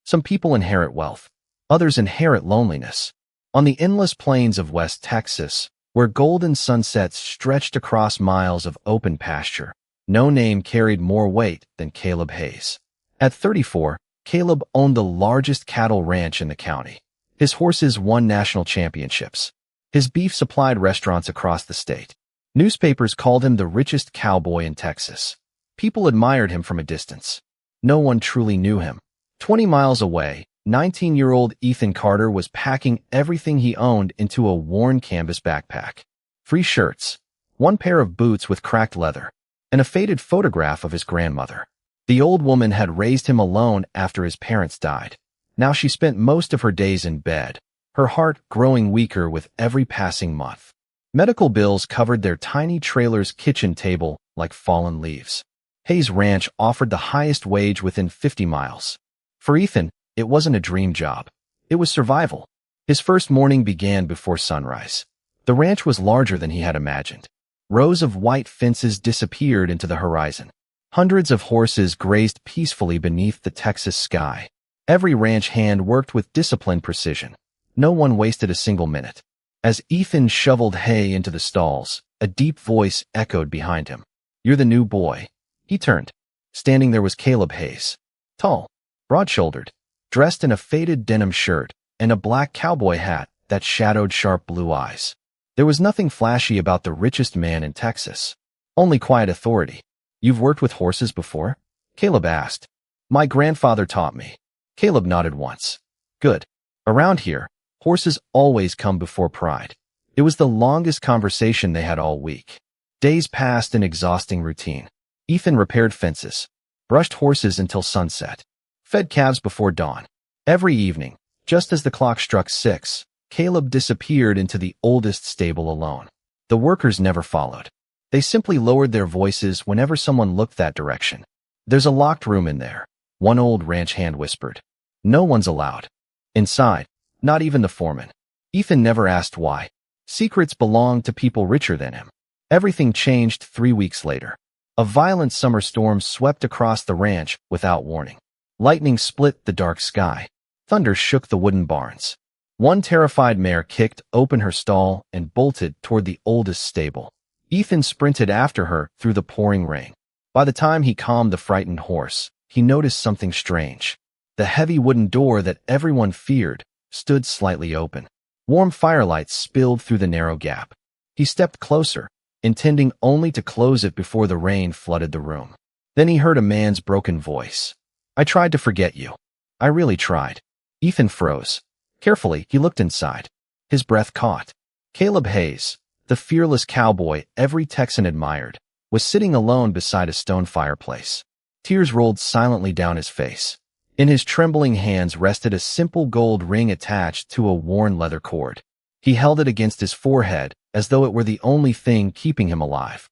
Some people inherit wealth. Others inherit loneliness. On the endless plains of West Texas, where golden sunsets stretched across miles of open pasture, no name carried more weight than Caleb Hayes. At 34, Caleb owned the largest cattle ranch in the county. His horses won national championships. His beef supplied restaurants across the state. Newspapers called him the richest cowboy in Texas. People admired him from a distance. No one truly knew him. 20 miles away, 19-year-old Ethan Carter was packing everything he owned into a worn canvas backpack. 3 shirts, 1 pair of boots with cracked leather, and a faded photograph of his grandmother. The old woman had raised him alone after his parents died. Now she spent most of her days in bed, her heart growing weaker with every passing month. Medical bills covered their tiny trailer's kitchen table like fallen leaves. Hayes Ranch offered the highest wage within 50 miles. For Ethan, it wasn't a dream job. It was survival. His first morning began before sunrise. The ranch was larger than he had imagined. Rows of white fences disappeared into the horizon. Hundreds of horses grazed peacefully beneath the Texas sky. Every ranch hand worked with disciplined precision. No one wasted a single minute. As Ethan shoveled hay into the stalls, a deep voice echoed behind him. "You're the new boy." He turned. Standing there was Caleb Hayes. Tall, broad-shouldered, dressed in a faded denim shirt and a black cowboy hat that shadowed sharp blue eyes. There was nothing flashy about the richest man in Texas. Only quiet authority. "You've worked with horses before?" Caleb asked. "My grandfather taught me." Caleb nodded once. "Good. Around here, horses always come before pride." It was the longest conversation they had all week. Days passed in exhausting routine. Ethan repaired fences, brushed horses until sunset, fed calves before dawn. Every evening, just as the clock struck 6, Caleb disappeared into the oldest stable alone. The workers never followed. They simply lowered their voices whenever someone looked that direction. "There's a locked room in there," one old ranch hand whispered. "No one's allowed inside, not even the foreman." Ethan never asked why. Secrets belonged to people richer than him. Everything changed 3 weeks later. A violent summer storm swept across the ranch without warning. Lightning split the dark sky. Thunder shook the wooden barns. One terrified mare kicked open her stall and bolted toward the oldest stable. Ethan sprinted after her through the pouring rain. By the time he calmed the frightened horse, he noticed something strange. The heavy wooden door that everyone feared stood slightly open. Warm firelight spilled through the narrow gap. He stepped closer, intending only to close it before the rain flooded the room. Then he heard a man's broken voice. "I tried to forget you. I really tried." Ethan froze. Carefully, he looked inside. His breath caught. Caleb Hayes, the fearless cowboy every Texan admired, was sitting alone beside a stone fireplace. Tears rolled silently down his face. In his trembling hands rested a simple gold ring attached to a worn leather cord. He held it against his forehead as though it were the only thing keeping him alive.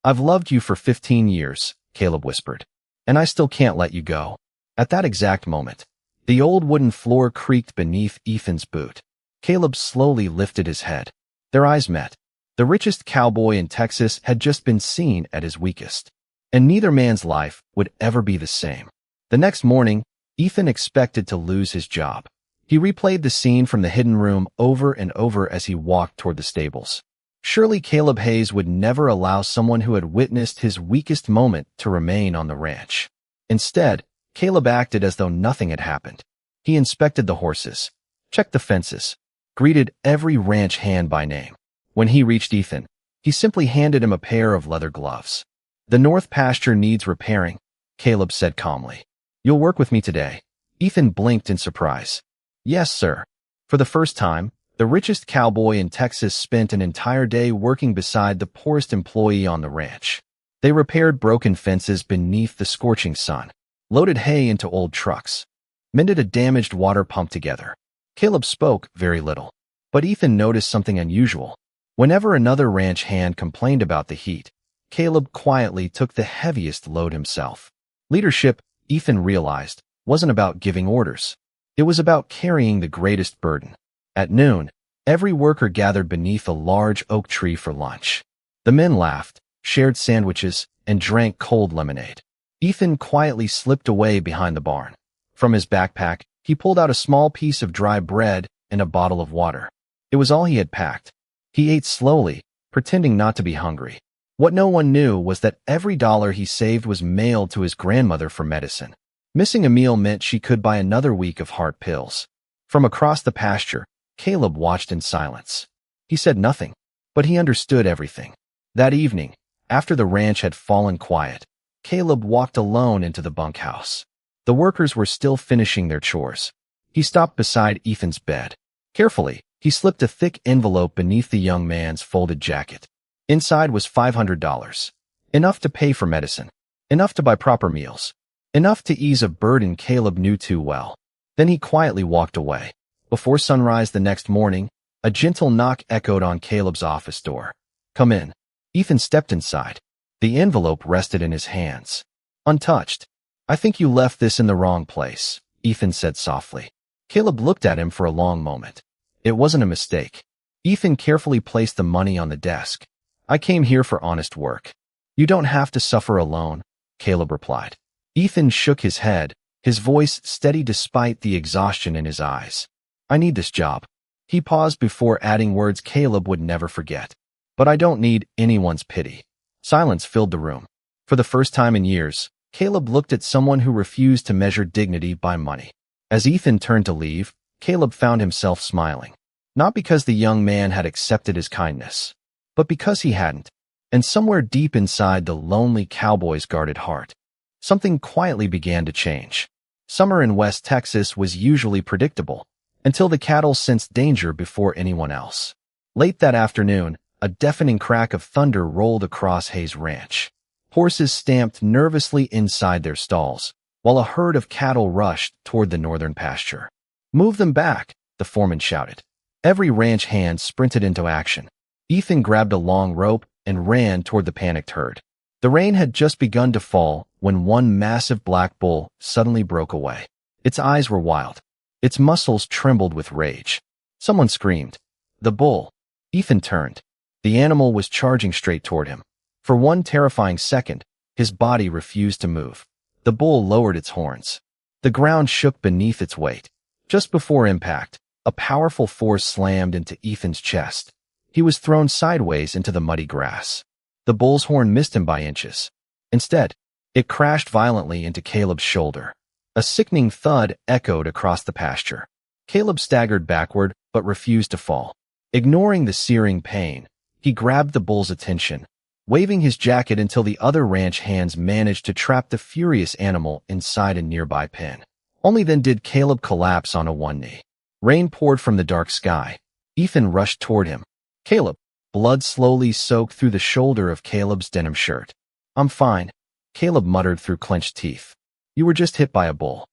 "I've loved you for 15 years, Caleb whispered, "and I still can't let you go." At that exact moment, the old wooden floor creaked beneath Ethan's boot. Caleb slowly lifted his head. Their eyes met. The richest cowboy in Texas had just been seen at his weakest, and neither man's life would ever be the same. The next morning, Ethan expected to lose his job. He replayed the scene from the hidden room over and over as he walked toward the stables. Surely Caleb Hayes would never allow someone who had witnessed his weakest moment to remain on the ranch. Instead, Caleb acted as though nothing had happened. He inspected the horses, checked the fences, greeted every ranch hand by name. When he reached Ethan, he simply handed him a pair of leather gloves. "The north pasture needs repairing," Caleb said calmly. "You'll work with me today." Ethan blinked in surprise. "Yes, sir." For the first time, the richest cowboy in Texas spent an entire day working beside the poorest employee on the ranch. They repaired broken fences beneath the scorching sun, loaded hay into old trucks, mended a damaged water pump together. Caleb spoke very little, but Ethan noticed something unusual. Whenever another ranch hand complained about the heat, Caleb quietly took the heaviest load himself. Leadership, Ethan realized, wasn't about giving orders. It was about carrying the greatest burden. At noon, every worker gathered beneath a large oak tree for lunch. The men laughed, shared sandwiches, and drank cold lemonade. Ethan quietly slipped away behind the barn. From his backpack, he pulled out a small piece of dry bread and a bottle of water. It was all he had packed. He ate slowly, pretending not to be hungry. What no one knew was that every dollar he saved was mailed to his grandmother for medicine. Missing a meal meant she could buy another week of heart pills. From across the pasture, Caleb watched in silence. He said nothing, but he understood everything. That evening, after the ranch had fallen quiet, Caleb walked alone into the bunkhouse. The workers were still finishing their chores. He stopped beside Ethan's bed. Carefully, he slipped a thick envelope beneath the young man's folded jacket. Inside was $500. Enough to pay for medicine. Enough to buy proper meals. Enough to ease a burden Caleb knew too well. Then he quietly walked away. Before sunrise the next morning, a gentle knock echoed on Caleb's office door. "Come in." Ethan stepped inside. The envelope rested in his hands, untouched. "I think you left this in the wrong place," Ethan said softly. Caleb looked at him for a long moment. It wasn't a mistake. Ethan carefully placed the money on the desk. "I came here for honest work." "You don't have to suffer alone," Caleb replied. Ethan shook his head, his voice steady despite the exhaustion in his eyes. "I need this job." He paused before adding words Caleb would never forget. "But I don't need anyone's pity." Silence filled the room. For the first time in years, Caleb looked at someone who refused to measure dignity by money. As Ethan turned to leave, Caleb found himself smiling. Not because the young man had accepted his kindness, but because he hadn't. And somewhere deep inside the lonely cowboy's guarded heart, something quietly began to change. Summer in West Texas was usually predictable, until the cattle sensed danger before anyone else. Late that afternoon, a deafening crack of thunder rolled across Hayes Ranch. Horses stamped nervously inside their stalls, while a herd of cattle rushed toward the northern pasture. "Move them back," the foreman shouted. Every ranch hand sprinted into action. Ethan grabbed a long rope and ran toward the panicked herd. The rain had just begun to fall when one massive black bull suddenly broke away. Its eyes were wild. Its muscles trembled with rage. Someone screamed. "The bull!" Ethan turned. The animal was charging straight toward him. For one terrifying second, his body refused to move. The bull lowered its horns. The ground shook beneath its weight. Just before impact, a powerful force slammed into Ethan's chest. He was thrown sideways into the muddy grass. The bull's horn missed him by inches. Instead, it crashed violently into Caleb's shoulder. A sickening thud echoed across the pasture. Caleb staggered backward but refused to fall. Ignoring the searing pain, he grabbed the bull's attention, waving his jacket until the other ranch hands managed to trap the furious animal inside a nearby pen. Only then did Caleb collapse on one knee. Rain poured from the dark sky. Ethan rushed toward him. "Caleb." Blood slowly soaked through the shoulder of Caleb's denim shirt. "I'm fine," Caleb muttered through clenched teeth. "You were just hit by a bull.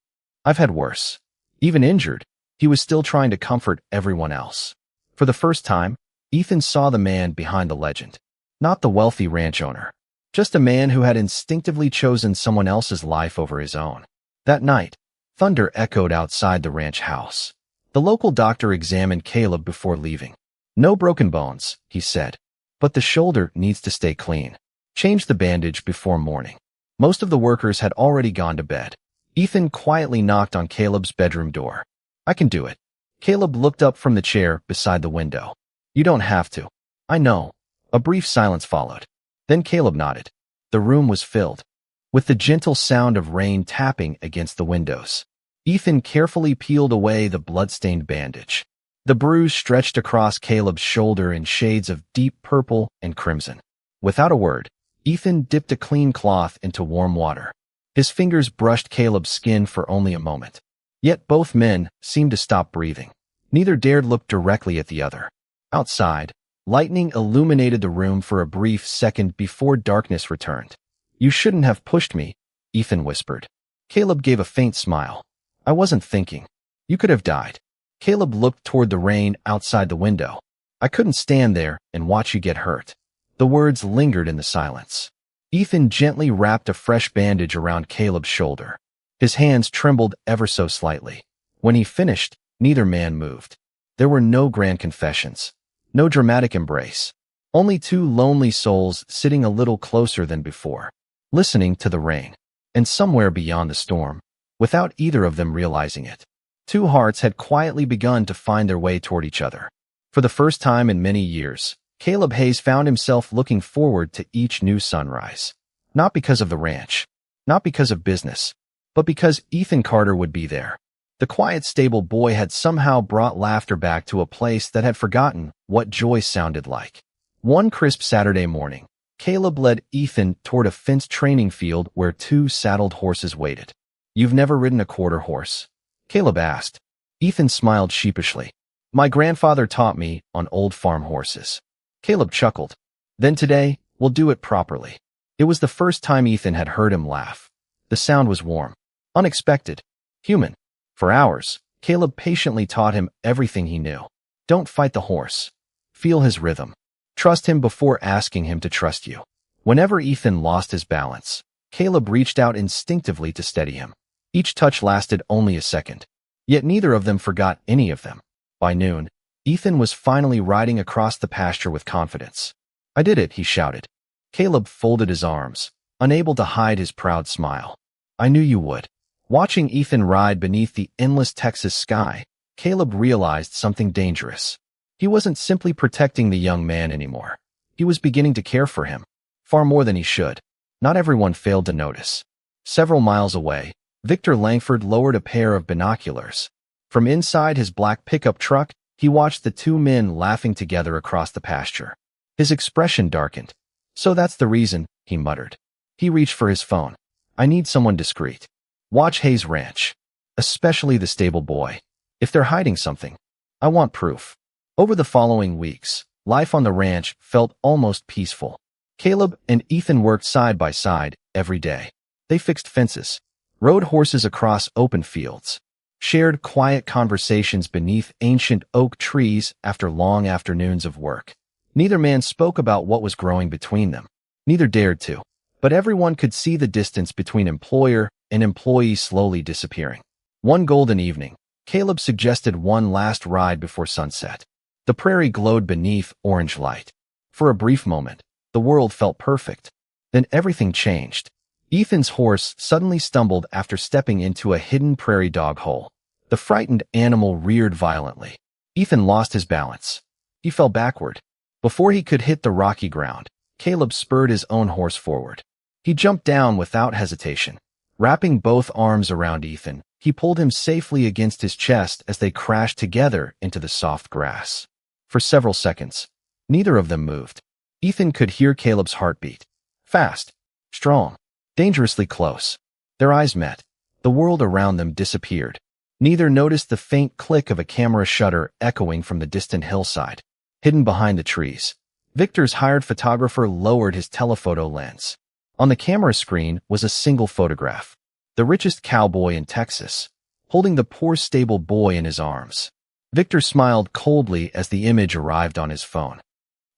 I've had worse." Even injured, he was still trying to comfort everyone else. For the first time, Ethan saw the man behind the legend. Not the wealthy ranch owner. Just a man who had instinctively chosen someone else's life over his own. That night, thunder echoed outside the ranch house. The local doctor examined Caleb before leaving. "No broken bones," he said, "but the shoulder needs to stay clean. Change the bandage before morning." Most of the workers had already gone to bed. Ethan quietly knocked on Caleb's bedroom door. "I can do it." Caleb looked up from the chair beside the window. "You don't have to." "I know." A brief silence followed. Then Caleb nodded. The room was filled with the gentle sound of rain tapping against the windows. Ethan carefully peeled away the blood-stained bandage. The bruise stretched across Caleb's shoulder in shades of deep purple and crimson. Without a word, Ethan dipped a clean cloth into warm water. His fingers brushed Caleb's skin for only a moment. Yet both men seemed to stop breathing. Neither dared look directly at the other. Outside, lightning illuminated the room for a brief second before darkness returned. "You shouldn't have pushed me," Ethan whispered. Caleb gave a faint smile. "I wasn't thinking. You could have died." Caleb looked toward the rain outside the window. "I couldn't stand there and watch you get hurt." The words lingered in the silence. Ethan gently wrapped a fresh bandage around Caleb's shoulder. His hands trembled ever so slightly. When he finished, neither man moved. There were no grand confessions, no dramatic embrace, only two lonely souls sitting a little closer than before, listening to the rain. And somewhere beyond the storm, without either of them realizing it. Two hearts had quietly begun to find their way toward each other. For the first time in many years, Caleb Hayes found himself looking forward to each new sunrise. Not because of the ranch, not because of business, but because Ethan Carter would be there. The quiet, stable boy had somehow brought laughter back to a place that had forgotten what joy sounded like. One crisp Saturday morning, Caleb led Ethan toward a fenced training field where two saddled horses waited. "You've never ridden a quarter horse?" Caleb asked. Ethan smiled sheepishly. "My grandfather taught me on old farm horses." Caleb chuckled. "Then today, we'll do it properly." It was the first time Ethan had heard him laugh. The sound was warm, unexpected, human. For hours, Caleb patiently taught him everything he knew. Don't fight the horse. Feel his rhythm. Trust him before asking him to trust you. Whenever Ethan lost his balance, Caleb reached out instinctively to steady him. Each touch lasted only a second, yet neither of them forgot any of them. By noon, Ethan was finally riding across the pasture with confidence. "I did it," he shouted. Caleb folded his arms, unable to hide his proud smile. "I knew you would." Watching Ethan ride beneath the endless Texas sky, Caleb realized something dangerous. He wasn't simply protecting the young man anymore. He was beginning to care for him, far more than he should. Not everyone failed to notice. Several miles away, Victor Langford lowered a pair of binoculars. From inside his black pickup truck, he watched the two men laughing together across the pasture. His expression darkened. "So that's the reason," he muttered. He reached for his phone. "I need someone discreet. Watch Hayes Ranch. Especially the stable boy. If they're hiding something, I want proof." Over the following weeks, life on the ranch felt almost peaceful. Caleb and Ethan worked side by side every day. They fixed fences, rode horses across open fields, shared quiet conversations beneath ancient oak trees after long afternoons of work. Neither man spoke about what was growing between them. Neither dared to. But everyone could see the distance between employer and employee slowly disappearing. One golden evening, Caleb suggested one last ride before sunset. The prairie glowed beneath orange light. For a brief moment, the world felt perfect. Then everything changed. Ethan's horse suddenly stumbled after stepping into a hidden prairie dog hole. The frightened animal reared violently. Ethan lost his balance. He fell backward. Before he could hit the rocky ground, Caleb spurred his own horse forward. He jumped down without hesitation. Wrapping both arms around Ethan, he pulled him safely against his chest as they crashed together into the soft grass. For several seconds, neither of them moved. Ethan could hear Caleb's heartbeat. Fast, strong, dangerously close. Their eyes met. The world around them disappeared. Neither noticed the faint click of a camera shutter echoing from the distant hillside. Hidden behind the trees, Victor's hired photographer lowered his telephoto lens. On the camera screen was a single photograph. The richest cowboy in Texas, holding the poor stable boy in his arms. Victor smiled coldly as the image arrived on his phone.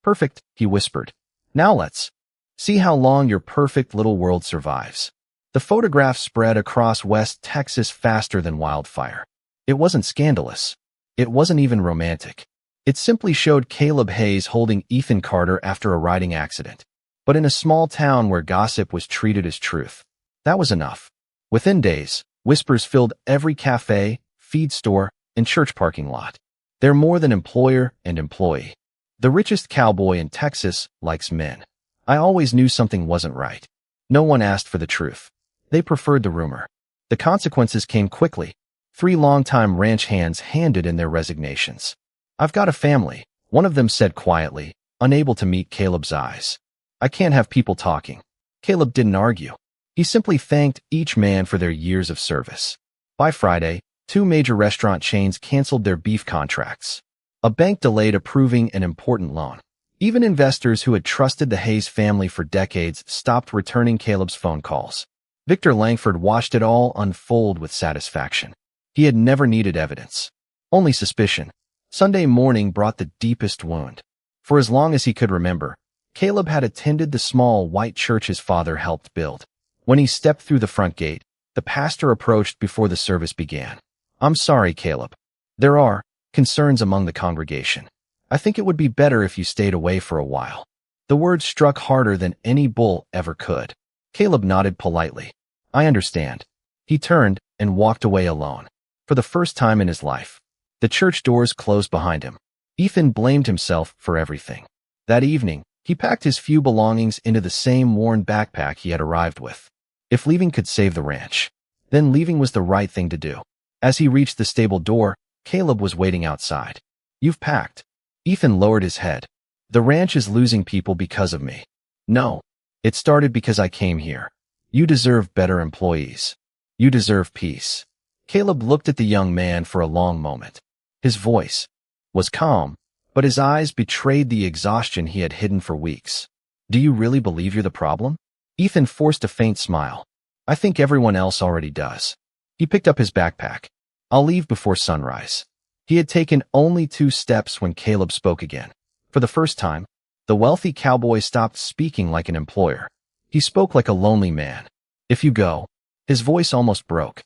"Perfect," he whispered. "Now let's see how long your perfect little world survives." The photograph spread across West Texas faster than wildfire. It wasn't scandalous. It wasn't even romantic. It simply showed Caleb Hayes holding Ethan Carter after a riding accident. But in a small town where gossip was treated as truth, that was enough. Within days, whispers filled every cafe, feed store, and church parking lot. They're more than employer and employee. The richest cowboy in Texas likes men. I always knew something wasn't right. No one asked for the truth. They preferred the rumor. The consequences came quickly. 3 longtime ranch hands handed in their resignations. "I've got a family," one of them said quietly, unable to meet Caleb's eyes. "I can't have people talking." Caleb didn't argue. He simply thanked each man for their years of service. By Friday, 2 major restaurant chains canceled their beef contracts. A bank delayed approving an important loan. Even investors who had trusted the Hayes family for decades stopped returning Caleb's phone calls. Victor Langford watched it all unfold with satisfaction. He had never needed evidence, only suspicion. Sunday morning brought the deepest wound. For as long as he could remember, Caleb had attended the small white church his father helped build. When he stepped through the front gate, the pastor approached before the service began. "I'm sorry, Caleb. There are concerns among the congregation. I think it would be better if you stayed away for a while." The words struck harder than any bull ever could. Caleb nodded politely. "I understand." He turned, and walked away alone. For the first time in his life, the church doors closed behind him. Ethan blamed himself for everything. That evening, he packed his few belongings into the same worn backpack he had arrived with. If leaving could save the ranch, then leaving was the right thing to do. As he reached the stable door, Caleb was waiting outside. "You've packed." Ethan lowered his head. "The ranch is losing people because of me." "No. It started because I came here. You deserve better employees. You deserve peace." Caleb looked at the young man for a long moment. His voice was calm, but his eyes betrayed the exhaustion he had hidden for weeks. "Do you really believe you're the problem?" Ethan forced a faint smile. "I think everyone else already does." He picked up his backpack. "I'll leave before sunrise." He had taken only 2 steps when Caleb spoke again. For the first time, the wealthy cowboy stopped speaking like an employer. He spoke like a lonely man. "If you go," his voice almost broke,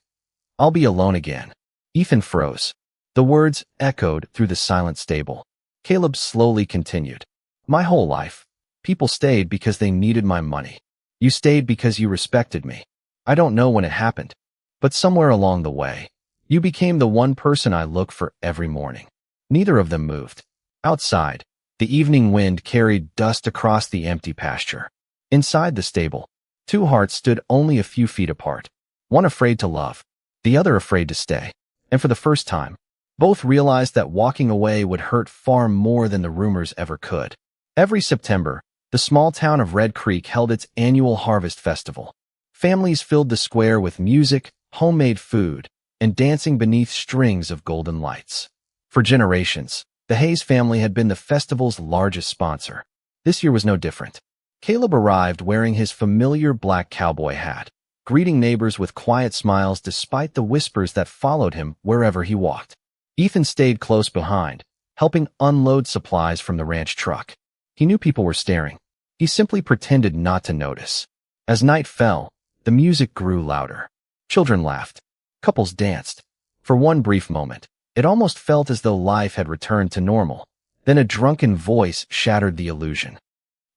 "I'll be alone again." Ethan froze. The words echoed through the silent stable. Caleb slowly continued. "My whole life, people stayed because they needed my money. You stayed because you respected me. I don't know when it happened, but somewhere along the way, you became the one person I look for every morning." Neither of them moved. Outside, the evening wind carried dust across the empty pasture. Inside the stable, 2 hearts stood only a few feet apart, one afraid to love, the other afraid to stay. And for the first time, both realized that walking away would hurt far more than the rumors ever could. Every September, the small town of Red Creek held its annual harvest festival. Families filled the square with music, homemade food, and dancing beneath strings of golden lights. For generations, the Hayes family had been the festival's largest sponsor. This year was no different. Caleb arrived wearing his familiar black cowboy hat, greeting neighbors with quiet smiles despite the whispers that followed him wherever he walked. Ethan stayed close behind, helping unload supplies from the ranch truck. He knew people were staring. He simply pretended not to notice. As night fell, the music grew louder. Children laughed. Couples danced. For one brief moment, it almost felt as though life had returned to normal. Then a drunken voice shattered the illusion.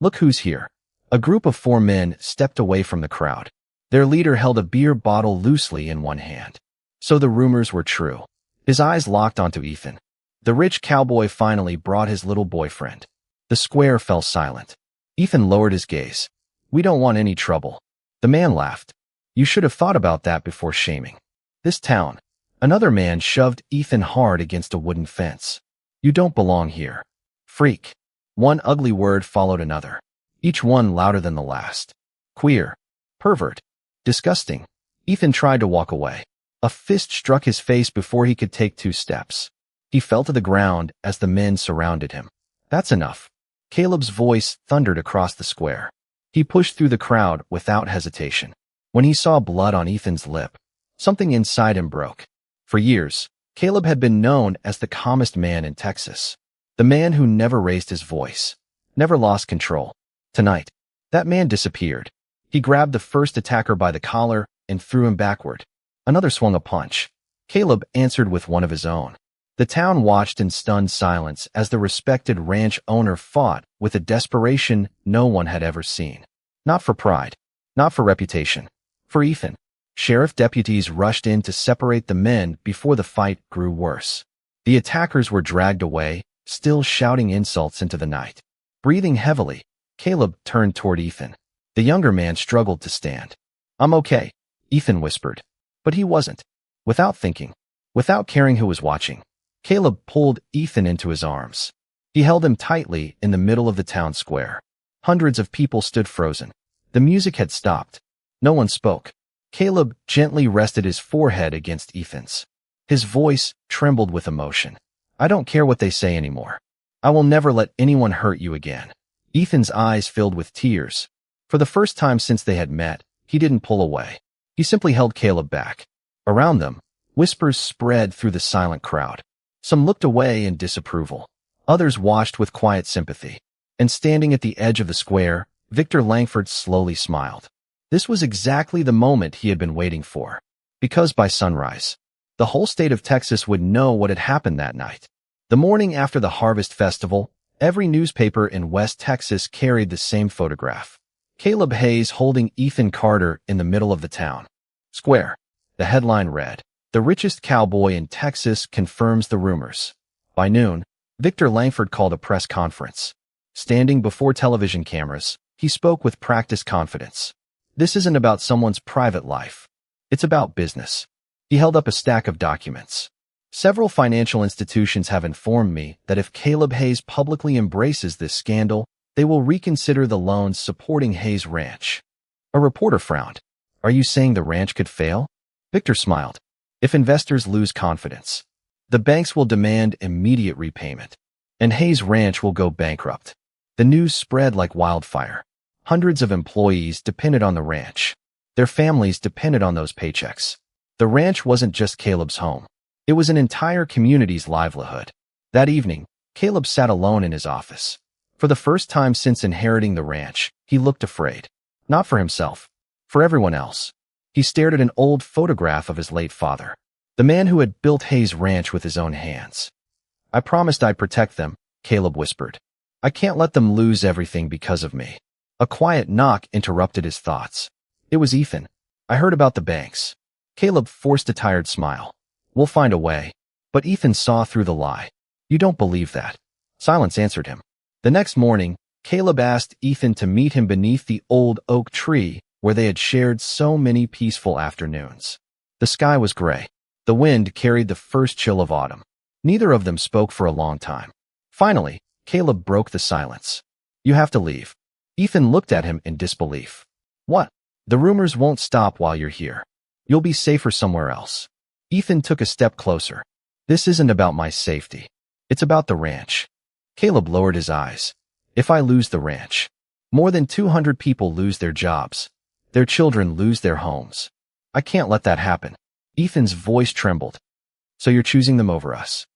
"Look who's here." A group of 4 men stepped away from the crowd. Their leader held a beer bottle loosely in one hand. So the rumors were true. His eyes locked onto Ethan. The rich cowboy finally brought his little boyfriend. The square fell silent. Ethan lowered his gaze. "We don't want any trouble." The man laughed. "You should have thought about that before shaming this town." Another man shoved Ethan hard against a wooden fence. "You don't belong here." "Freak." One ugly word followed another, each one louder than the last. "Queer." "Pervert." "Disgusting." Ethan tried to walk away. A fist struck his face before he could take 2 steps. He fell to the ground as the men surrounded him. "That's enough." Caleb's voice thundered across the square. He pushed through the crowd without hesitation. When he saw blood on Ethan's lip, something inside him broke. For years, Caleb had been known as the calmest man in Texas. The man who never raised his voice, never lost control. Tonight, that man disappeared. He grabbed the first attacker by the collar and threw him backward. Another swung a punch. Caleb answered with one of his own. The town watched in stunned silence as the respected ranch owner fought with a desperation no one had ever seen. Not for pride, not for reputation, for Ethan. Sheriff deputies rushed in to separate the men before the fight grew worse. The attackers were dragged away, still shouting insults into the night. Breathing heavily, Caleb turned toward Ethan. The younger man struggled to stand. "I'm okay," Ethan whispered. But he wasn't. Without thinking, without caring who was watching, Caleb pulled Ethan into his arms. He held him tightly in the middle of the town square. Hundreds of people stood frozen. The music had stopped. No one spoke. Caleb gently rested his forehead against Ethan's. His voice trembled with emotion. "I don't care what they say anymore. I will never let anyone hurt you again." Ethan's eyes filled with tears. For the first time since they had met, he didn't pull away. He simply held Caleb back. Around them, whispers spread through the silent crowd. Some looked away in disapproval. Others watched with quiet sympathy. And standing at the edge of the square, Victor Langford slowly smiled. This was exactly the moment he had been waiting for. Because by sunrise, the whole state of Texas would know what had happened that night. The morning after the Harvest Festival, every newspaper in West Texas carried the same photograph. Caleb Hayes holding Ethan Carter in the middle of the town square. The headline read, "The richest cowboy in Texas confirms the rumors." By noon, Victor Langford called a press conference. Standing before television cameras, he spoke with practiced confidence. This isn't about someone's private life. It's about business. He held up a stack of documents. Several financial institutions have informed me that if Caleb Hayes publicly embraces this scandal, they will reconsider the loans supporting Hayes Ranch. A reporter frowned. "Are you saying the ranch could fail?" Victor smiled. "If investors lose confidence, the banks will demand immediate repayment, and Hayes Ranch will go bankrupt." The news spread like wildfire. Hundreds of employees depended on the ranch. Their families depended on those paychecks. The ranch wasn't just Caleb's home. It was an entire community's livelihood. That evening, Caleb sat alone in his office. For the first time since inheriting the ranch, he looked afraid. Not for himself, for everyone else. He stared at an old photograph of his late father, the man who had built Hayes Ranch with his own hands. "I promised I'd protect them," Caleb whispered. "I can't let them lose everything because of me." A quiet knock interrupted his thoughts. It was Ethan. "I heard about the banks." Caleb forced a tired smile. "We'll find a way." But Ethan saw through the lie. "You don't believe that." Silence answered him. The next morning, Caleb asked Ethan to meet him beneath the old oak tree where they had shared so many peaceful afternoons. The sky was gray. The wind carried the first chill of autumn. Neither of them spoke for a long time. Finally, Caleb broke the silence. "You have to leave." Ethan looked at him in disbelief. "What?" "The rumors won't stop while you're here. You'll be safer somewhere else." Ethan took a step closer. "This isn't about my safety. It's about the ranch." Caleb lowered his eyes. "If I lose the ranch, more than 200 people lose their jobs. Their children lose their homes. I can't let that happen." Ethan's voice trembled. "So you're choosing them over us?"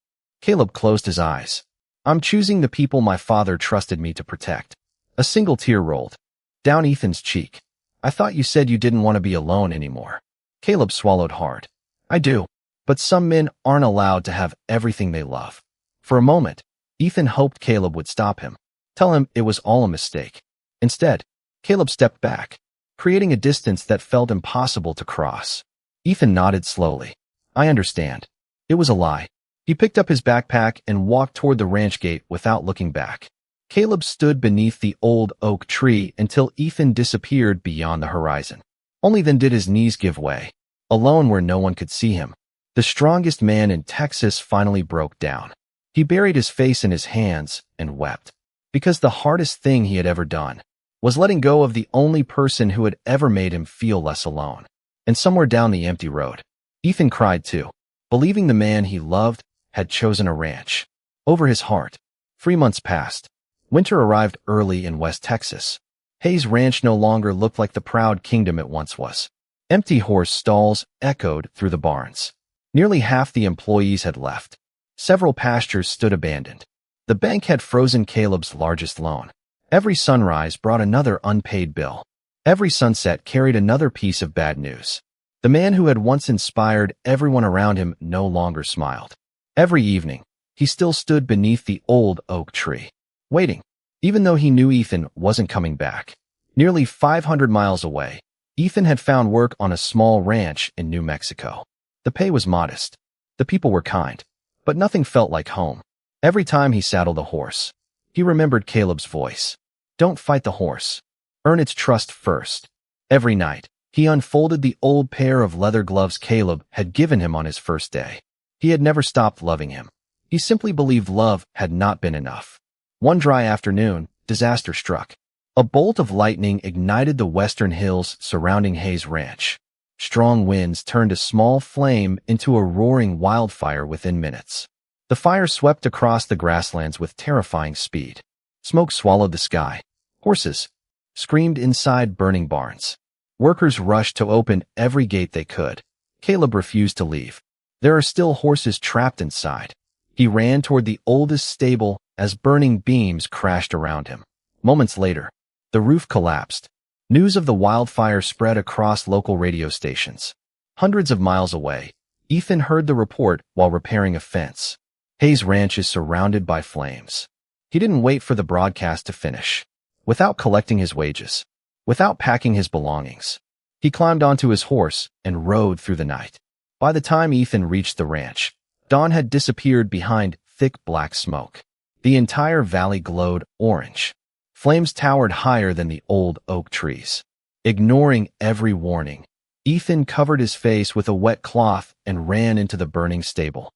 Caleb closed his eyes. "I'm choosing the people my father trusted me to protect." A single tear rolled down Ethan's cheek. "I thought you said you didn't want to be alone anymore." Caleb swallowed hard. "I do, but some men aren't allowed to have everything they love." For a moment, Ethan hoped Caleb would stop him, tell him it was all a mistake. Instead, Caleb stepped back, creating a distance that felt impossible to cross. Ethan nodded slowly. "I understand. It was a lie." He picked up his backpack and walked toward the ranch gate without looking back. Caleb stood beneath the old oak tree until Ethan disappeared beyond the horizon. Only then did his knees give way. Alone where no one could see him, the strongest man in Texas finally broke down. He buried his face in his hands and wept, because the hardest thing he had ever done was letting go of the only person who had ever made him feel less alone. And somewhere down the empty road, Ethan cried too, believing the man he loved had chosen a ranch over his heart. 3 months passed. Winter arrived early in West Texas. Hayes Ranch no longer looked like the proud kingdom it once was. Empty horse stalls echoed through the barns. Nearly half the employees had left. Several pastures stood abandoned. The bank had frozen Caleb's largest loan. Every sunrise brought another unpaid bill. Every sunset carried another piece of bad news. The man who had once inspired everyone around him no longer smiled. Every evening, he still stood beneath the old oak tree, waiting, even though he knew Ethan wasn't coming back. Nearly 500 miles away, Ethan had found work on a small ranch in New Mexico. The pay was modest. The people were kind, but nothing felt like home. Every time he saddled a horse, he remembered Caleb's voice. "Don't fight the horse. Earn its trust first." Every night, he unfolded the old pair of leather gloves Caleb had given him on his first day. He had never stopped loving him. He simply believed love had not been enough. One dry afternoon, disaster struck. A bolt of lightning ignited the western hills surrounding Hayes Ranch. Strong winds turned a small flame into a roaring wildfire within minutes. The fire swept across the grasslands with terrifying speed. Smoke swallowed the sky. Horses screamed inside burning barns. Workers rushed to open every gate they could. Caleb refused to leave. There are still horses trapped inside. He ran toward the oldest stable as burning beams crashed around him. Moments later, the roof collapsed. News of the wildfire spread across local radio stations. Hundreds of miles away, Ethan heard the report while repairing a fence. Hayes Ranch is surrounded by flames. He didn't wait for the broadcast to finish. Without collecting his wages, without packing his belongings, He climbed onto his horse and rode through the night. By the time Ethan reached the ranch, dawn had disappeared behind thick black smoke. The entire valley glowed orange. Flames towered higher than the old oak trees. Ignoring every warning, Ethan covered his face with a wet cloth and ran into the burning stable.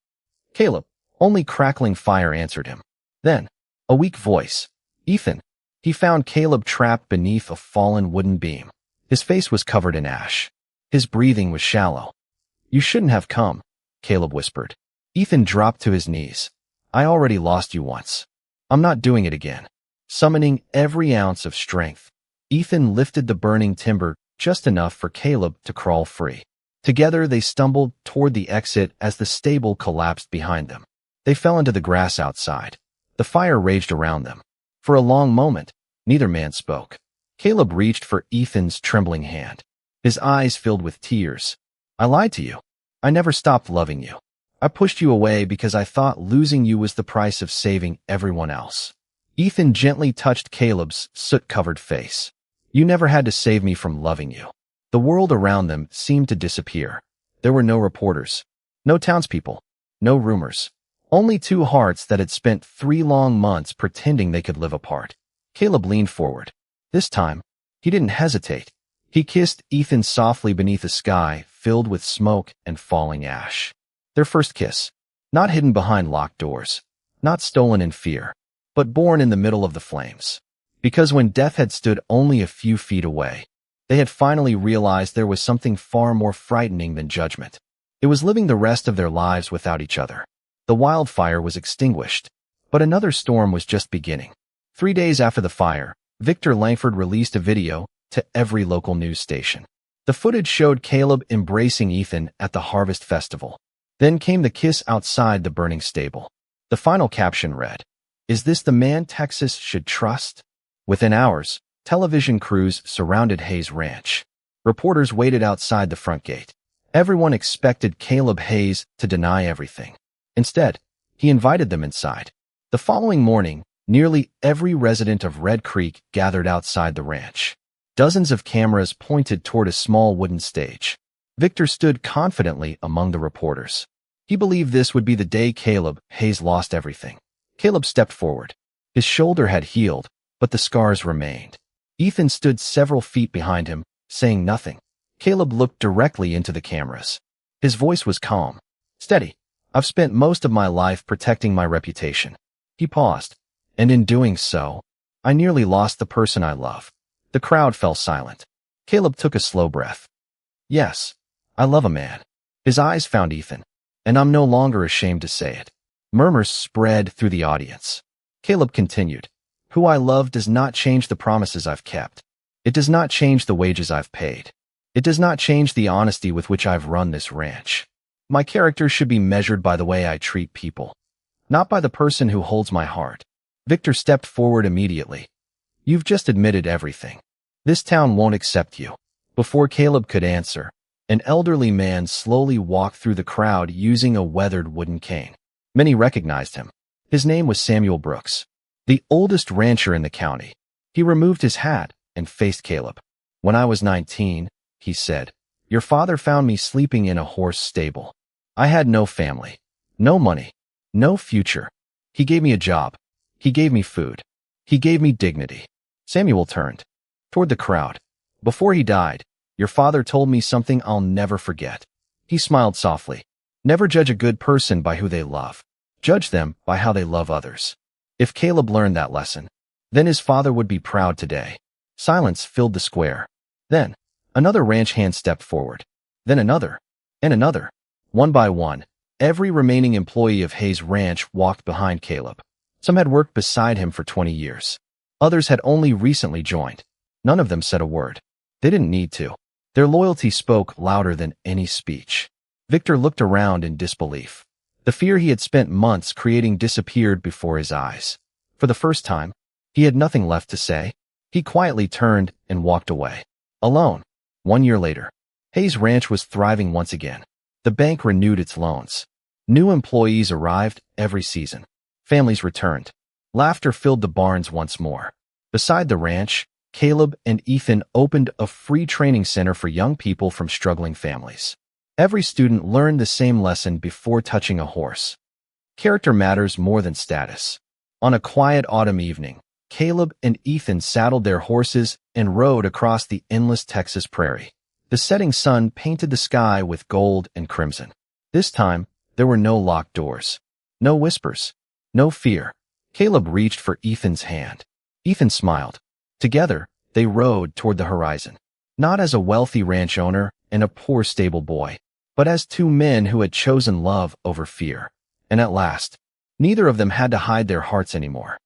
"Caleb." Only crackling fire answered him. Then, a weak voice. "Ethan." He found Caleb trapped beneath a fallen wooden beam. His face was covered in ash. His breathing was shallow. "You shouldn't have come," Caleb whispered. Ethan dropped to his knees. "I already lost you once. I'm not doing it again." Summoning every ounce of strength, Ethan lifted the burning timber just enough for Caleb to crawl free. Together they stumbled toward the exit as the stable collapsed behind them. They fell into the grass outside. The fire raged around them. For a long moment, neither man spoke. Caleb reached for Ethan's trembling hand. His eyes filled with tears. "I lied to you. I never stopped loving you. I pushed you away because I thought losing you was the price of saving everyone else." Ethan gently touched Caleb's soot-covered face. "You never had to save me from loving you." The world around them seemed to disappear. There were no reporters, no townspeople, no rumors. Only two hearts that had spent 3 long months pretending they could live apart. Caleb leaned forward. This time, he didn't hesitate. He kissed Ethan softly beneath a sky filled with smoke and falling ash. Their first kiss, not hidden behind locked doors, not stolen in fear, but born in the middle of the flames. Because when death had stood only a few feet away, they had finally realized there was something far more frightening than judgment. It was living the rest of their lives without each other. The wildfire was extinguished, but another storm was just beginning. 3 days after the fire, Victor Langford released a video to every local news station. The footage showed Caleb embracing Ethan at the Harvest Festival. Then came the kiss outside the burning stable. The final caption read, "Is this the man Texas should trust?" Within hours, television crews surrounded Hayes Ranch. Reporters waited outside the front gate. Everyone expected Caleb Hayes to deny everything. Instead, he invited them inside. The following morning, nearly every resident of Red Creek gathered outside the ranch. Dozens of cameras pointed toward a small wooden stage. Victor stood confidently among the reporters. He believed this would be the day Caleb Hayes lost everything. Caleb stepped forward. His shoulder had healed, but the scars remained. Ethan stood several feet behind him, saying nothing. Caleb looked directly into the cameras. His voice was calm. "Steady. I've spent most of my life protecting my reputation." He paused, and in doing so, I nearly lost the person I love. The crowd fell silent. Caleb took a slow breath. "Yes, I love a man." His eyes found Ethan, and I'm no longer ashamed to say it. Murmurs spread through the audience. Caleb continued, "Who I love does not change the promises I've kept. It does not change the wages I've paid. It does not change the honesty with which I've run this ranch. My character should be measured by the way I treat people, not by the person who holds my heart." Victor stepped forward immediately. "You've just admitted everything. This town won't accept you." Before Caleb could answer, an elderly man slowly walked through the crowd using a weathered wooden cane. Many recognized him. His name was Samuel Brooks, the oldest rancher in the county. He removed his hat and faced Caleb. "When I was 19, he said, your father found me sleeping in a horse stable. I had no family, no money, no future. He gave me a job. He gave me food. He gave me dignity." Samuel turned toward the crowd. "Before he died, your father told me something I'll never forget." He smiled softly. "Never judge a good person by who they love. Judge them by how they love others." If Caleb learned that lesson, then his father would be proud today. Silence filled the square. Then, another ranch hand stepped forward. Then another, and another. One by one, every remaining employee of Hayes Ranch walked behind Caleb. Some had worked beside him for 20 years. Others had only recently joined. None of them said a word. They didn't need to. Their loyalty spoke louder than any speech. Victor looked around in disbelief. The fear he had spent months creating disappeared before his eyes. For the first time, he had nothing left to say. He quietly turned and walked away. Alone. 1 year later, Hayes Ranch was thriving once again. The bank renewed its loans. New employees arrived every season. Families returned. Laughter filled the barns once more. Beside the ranch, Caleb and Ethan opened a free training center for young people from struggling families. Every student learned the same lesson before touching a horse. Character matters more than status. On a quiet autumn evening, Caleb and Ethan saddled their horses and rode across the endless Texas prairie. The setting sun painted the sky with gold and crimson. This time, there were no locked doors, no whispers, no fear. Caleb reached for Ethan's hand. Ethan smiled. Together, they rode toward the horizon, not as a wealthy ranch owner and a poor stable boy, but as two men who had chosen love over fear. And at last, neither of them had to hide their hearts anymore.